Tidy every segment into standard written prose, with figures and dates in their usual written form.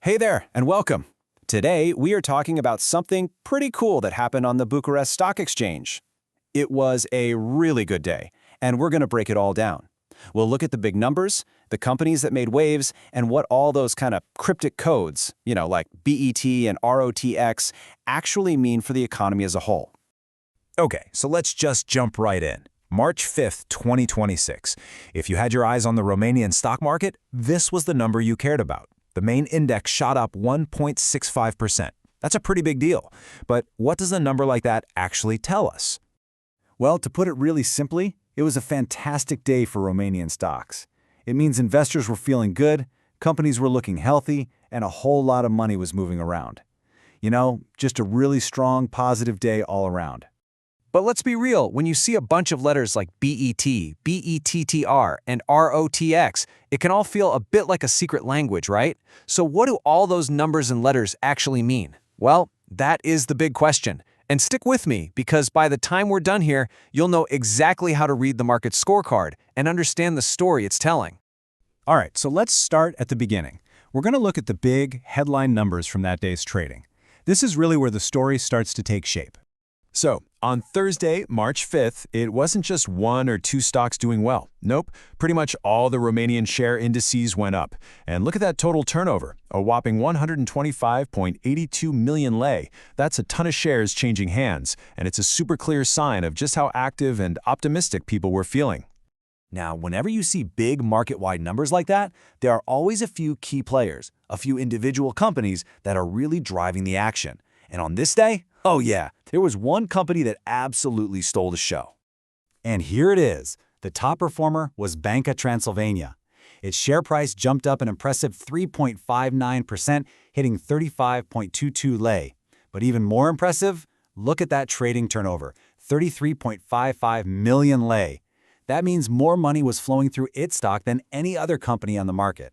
Hey there, and welcome. Today, we are talking about something pretty cool that happened on the Bucharest Stock Exchange. It was a really good day, and we're going to break it all down. We'll look at the big numbers, the companies that made waves, and what all those kind of cryptic codes, like BET and ROTX, actually mean for the economy as a whole. Okay, so let's just jump right in. March 5th, 2026. If you had your eyes on the Romanian stock market, this was the number you cared about. The main index shot up 1.65%. That's a pretty big deal. But what does a number like that actually tell us? Well, to put it really simply, it was a fantastic day for Romanian stocks. It means investors were feeling good, companies were looking healthy, and a whole lot of money was moving around. Just a really strong, positive day all around. But let's be real, when you see a bunch of letters like BET, BETTR, and ROTX, it can all feel a bit like a secret language, right? So what do all those numbers and letters actually mean? Well, that is the big question. And stick with me, because by the time we're done here, you'll know exactly how to read the market scorecard and understand the story it's telling. All right, so let's start at the beginning. We're going to look at the big headline numbers from that day's trading. This is really where the story starts to take shape. So, on Thursday, March 5th, it wasn't just one or two stocks doing well. Nope, pretty much all the Romanian share indices went up. And look at that total turnover, a whopping 125.82 million lei. That's a ton of shares changing hands, and it's a super clear sign of just how active and optimistic people were feeling. Now, whenever you see big market-wide numbers like that, there are always a few key players, a few individual companies that are really driving the action. And on this day, oh yeah, there was one company that absolutely stole the show. And here it is. The top performer was Banca Transylvania. Its share price jumped up an impressive 3.59%, hitting 35.22 lei. But even more impressive, look at that trading turnover, 33.55 million lei. That means more money was flowing through its stock than any other company on the market.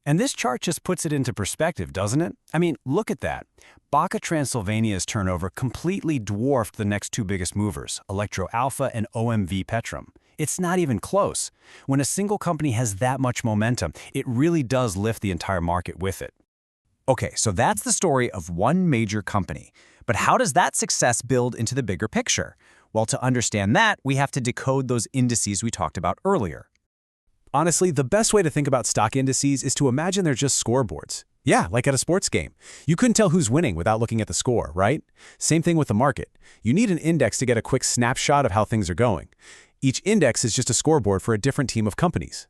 And this chart just puts it into perspective, doesn't it? I mean, look at that. Banca Transylvania's turnover completely dwarfed the next two biggest movers, Electro Alpha and OMV Petrom. It's not even close. When a single company has that much momentum, it really does lift the entire market with it. Okay, so that's the story of one major company. But how does that success build into the bigger picture? Well, to understand that, we have to decode those indices we talked about earlier. Honestly, the best way to think about stock indices is to imagine they're just scoreboards. Yeah, like at a sports game. You couldn't tell who's winning without looking at the score, right? Same thing with the market. You need an index to get a quick snapshot of how things are going. Each index is just a scoreboard for a different team of companies.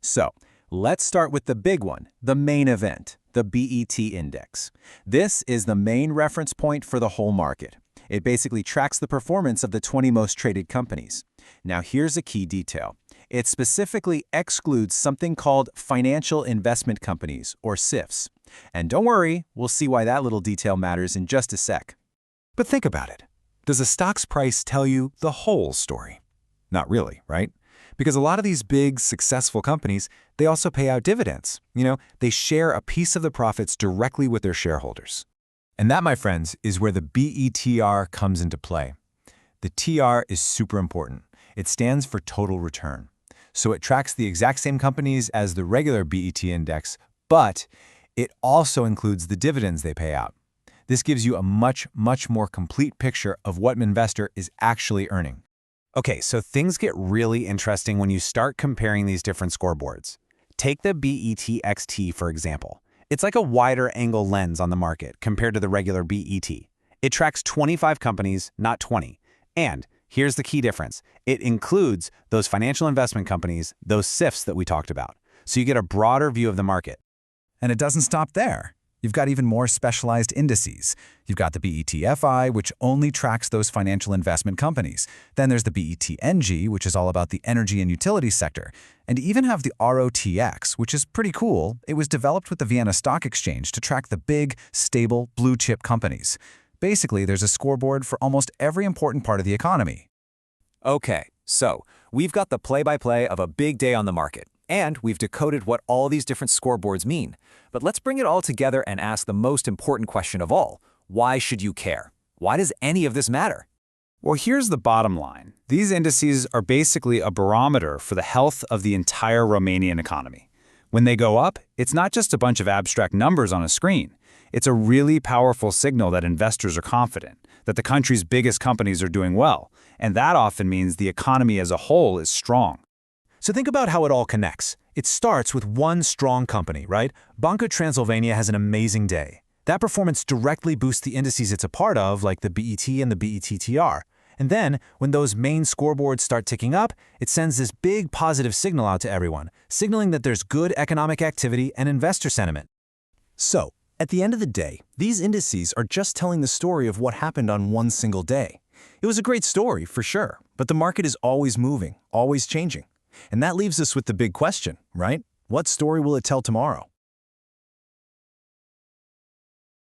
So, let's start with the big one, the main event, the BET index. This is the main reference point for the whole market. It basically tracks the performance of the 20 most traded companies. Now here's a key detail. It specifically excludes something called financial investment companies, or SIFs. And don't worry, we'll see why that little detail matters in just a sec. But think about it. Does a stock's price tell you the whole story? Not really, right? Because a lot of these big, successful companies, they also pay out dividends. They share a piece of the profits directly with their shareholders. And that, my friends, is where the BETR comes into play. The TR is super important. It stands for total return. So it tracks the exact same companies as the regular BET index, but it also includes the dividends they pay out. This gives you a much more complete picture of what an investor is actually earning. Okay, so things get really interesting when you start comparing these different scoreboards. Take the BETXT, for example. It's like a wider angle lens on the market compared to the regular BET. It tracks 25 companies, not 20. And here's the key difference. It includes those financial investment companies, those SIFs that we talked about. So you get a broader view of the market. And it doesn't stop there. You've got even more specialized indices. You've got the BETFI, which only tracks those financial investment companies. Then there's the BETNG, which is all about the energy and utility sector. And you even have the ROTX, which is pretty cool. It was developed with the Vienna Stock Exchange to track the big, stable, blue-chip companies. Basically, there's a scoreboard for almost every important part of the economy. Okay, so we've got the play-by-play of a big day on the market, and we've decoded what all these different scoreboards mean. But let's bring it all together and ask the most important question of all. Why should you care? Why does any of this matter? Well, here's the bottom line. These indices are basically a barometer for the health of the entire Romanian economy. When they go up, it's not just a bunch of abstract numbers on a screen. It's a really powerful signal that investors are confident, that the country's biggest companies are doing well, and that often means the economy as a whole is strong. So think about how it all connects. It starts with one strong company, right? Banca Transylvania has an amazing day. That performance directly boosts the indices it's a part of, like the BET and the BETTR. And then, when those main scoreboards start ticking up, it sends this big positive signal out to everyone, signaling that there's good economic activity and investor sentiment. So, at the end of the day, these indices are just telling the story of what happened on one single day. It was a great story, for sure, but the market is always moving, always changing. And that leaves us with the big question, right? What story will it tell tomorrow?